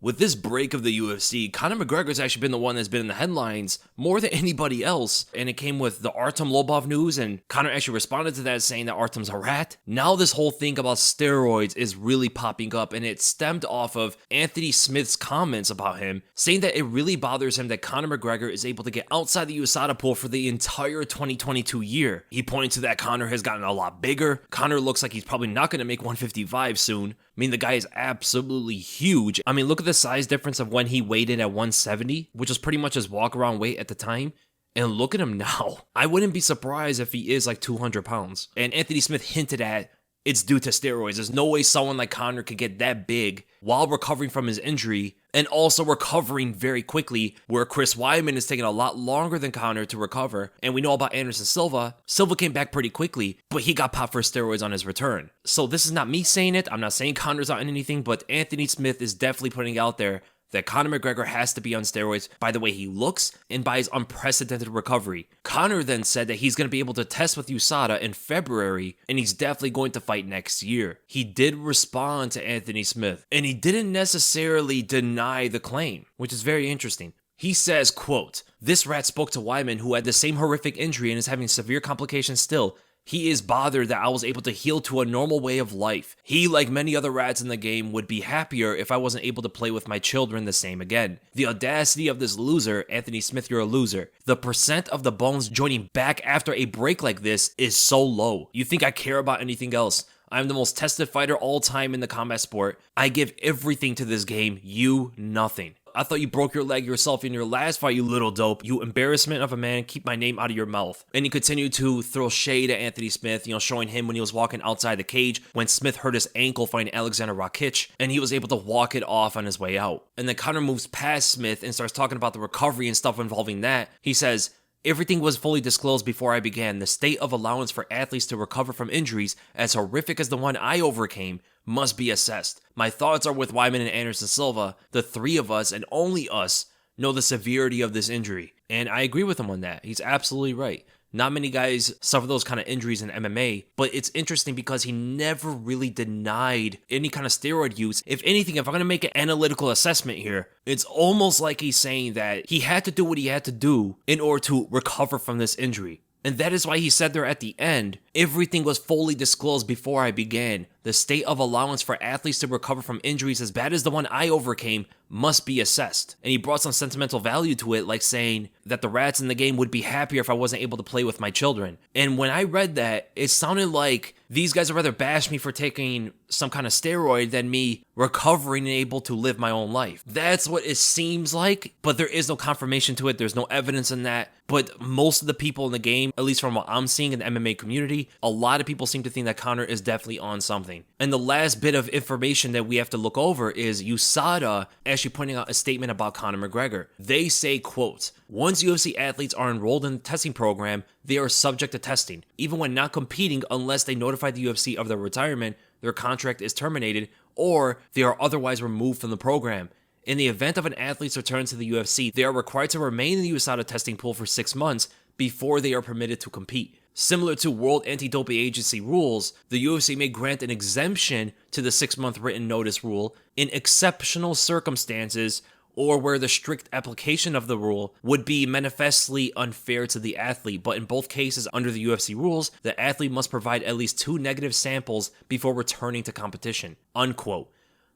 With this break of the UFC, Conor McGregor's actually been the one that's been in the headlines more than anybody else, and it came with the Artem Lobov news, and Conor actually responded to that saying that Artem's a rat. Now this whole thing about steroids is really popping up, and it stemmed off of Anthony Smith's comments about him, saying that it really bothers him that Conor McGregor is able to get outside the USADA pool for the entire 2022 year. He pointed to that Conor has gotten a lot bigger. Conor looks like he's probably not going to make 155 soon. I mean, the guy is absolutely huge. I mean, look at the size difference of when he weighed in at 170, which was pretty much his walk-around weight at the time. And look at him now. I wouldn't be surprised if he is like 200 pounds. And Anthony Smith hinted at it's due to steroids. There's no way someone like Conor could get that big while recovering from his injury and also recovering very quickly, where Chris Weidman is taking a lot longer than Conor to recover. And we know about Anderson Silva. Silva came back pretty quickly, but he got popped for steroids on his return. So this is not me saying it. I'm not saying Conor's not in anything, but Anthony Smith is definitely putting out there that Conor McGregor has to be on steroids by the way he looks and by his unprecedented recovery. Conor then said that he's going to be able to test with USADA in February, and he's definitely going to fight next year. He did respond to Anthony Smith, and he didn't necessarily deny the claim, which is very interesting. He says, quote, "This rat spoke to Weidman, who had the same horrific injury and is having severe complications still. He is bothered that I was able to heal to a normal way of life. He, like many other rats in the game, would be happier if I wasn't able to play with my children the same again. The audacity of this loser, Anthony Smith, you're a loser. The percent of the bones joining back after a break like this is so low. You think I care about anything else? I'm the most tested fighter all time in the combat sport. I give everything to this game, you nothing. I thought you broke your leg yourself in your last fight, you little dope. You embarrassment of a man, keep my name out of your mouth." And he continued to throw shade at Anthony Smith, showing him when he was walking outside the cage when Smith hurt his ankle fighting Alexander Rakic, and he was able to walk it off on his way out. And then Conor moves past Smith and starts talking about the recovery and stuff involving that. He says, "Everything was fully disclosed before I began. The state of allowance for athletes to recover from injuries, as horrific as the one I overcame, must be assessed. My thoughts are with Weidman and Anderson Silva. The three of us, and only us, know the severity of this injury." And I agree with him on that. He's absolutely right. Not many guys suffer those kind of injuries in MMA, but it's interesting because he never really denied any kind of steroid use. If anything, if I'm going to make an analytical assessment here, it's almost like he's saying that he had to do what he had to do in order to recover from this injury. And that is why he said there at the end, "Everything was fully disclosed before I began. The state of allowance for athletes to recover from injuries as bad as the one I overcame must be assessed." And he brought some sentimental value to it, like saying that the rats in the game would be happier if I wasn't able to play with my children. And when I read that, it sounded like these guys would rather bash me for taking some kind of steroid than me recovering and able to live my own life. That's what it seems like, but there is no confirmation to it. There's no evidence in that. But most of the people in the game, at least from what I'm seeing in the MMA community, a lot of people seem to think that Conor is definitely on something. And the last bit of information that we have to look over is USADA actually pointing out a statement about Conor McGregor. They say, quote, "Once UFC athletes are enrolled in the testing program, they are subject to testing. Even when not competing, unless they notify the UFC of their retirement, their contract is terminated, or they are otherwise removed from the program. In the event of an athlete's return to the UFC, they are required to remain in the USADA testing pool for 6 months before they are permitted to compete. Similar to World Anti-Doping Agency rules, the UFC may grant an exemption to the 6-month written notice rule in exceptional circumstances or where the strict application of the rule would be manifestly unfair to the athlete. But in both cases under the UFC rules, the athlete must provide at least 2 negative samples before returning to competition," unquote.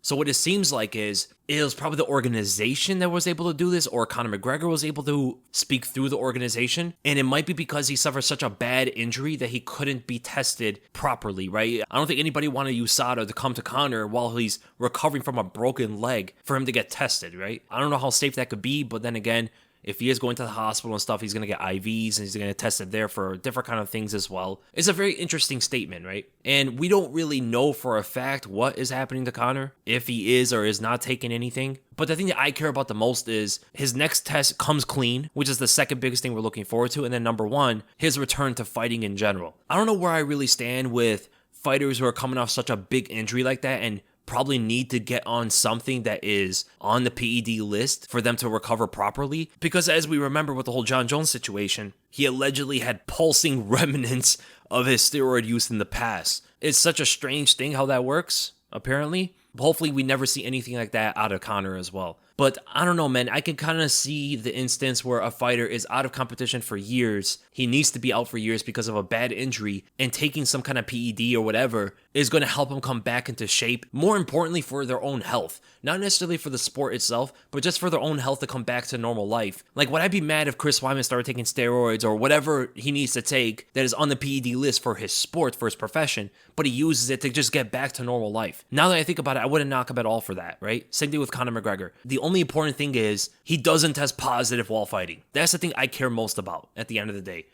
So what it seems like is, it was probably the organization that was able to do this, or Conor McGregor was able to speak through the organization. And it might be because he suffered such a bad injury that he couldn't be tested properly, right? I don't think anybody wanted USADA to come to Conor while he's recovering from a broken leg for him to get tested, right? I don't know how safe that could be, but then again, if he is going to the hospital and stuff, he's going to get IVs and he's going to get tested there for different kind of things as well. It's a very interesting statement, right? And we don't really know for a fact what is happening to Conor, if he is or is not taking anything. But the thing that I care about the most is his next test comes clean, which is the second biggest thing we're looking forward to. And then number one, his return to fighting in general. I don't know where I really stand with fighters who are coming off such a big injury like that and probably need to get on something that is on the PED list for them to recover properly. Because as we remember with the whole John Jones situation, he allegedly had pulsing remnants of his steroid use in the past. It's such a strange thing how that works, apparently. Hopefully we never see anything like that out of Conor as well. But I don't know, man. I can kind of see the instance where a fighter is out of competition for years. He needs to be out for years because of a bad injury, and taking some kind of PED or whatever is going to help him come back into shape. More importantly, for their own health. Not necessarily for the sport itself, but just for their own health to come back to normal life. Like, would I be mad if Chris Weidman started taking steroids or whatever he needs to take that is on the PED list for his sport, for his profession, but he uses it to just get back to normal life? Now that I think about it, I wouldn't knock him at all for that, right? Same thing with Conor McGregor. The only important thing is he doesn't test positive while fighting. That's the thing I care most about at the end of the day.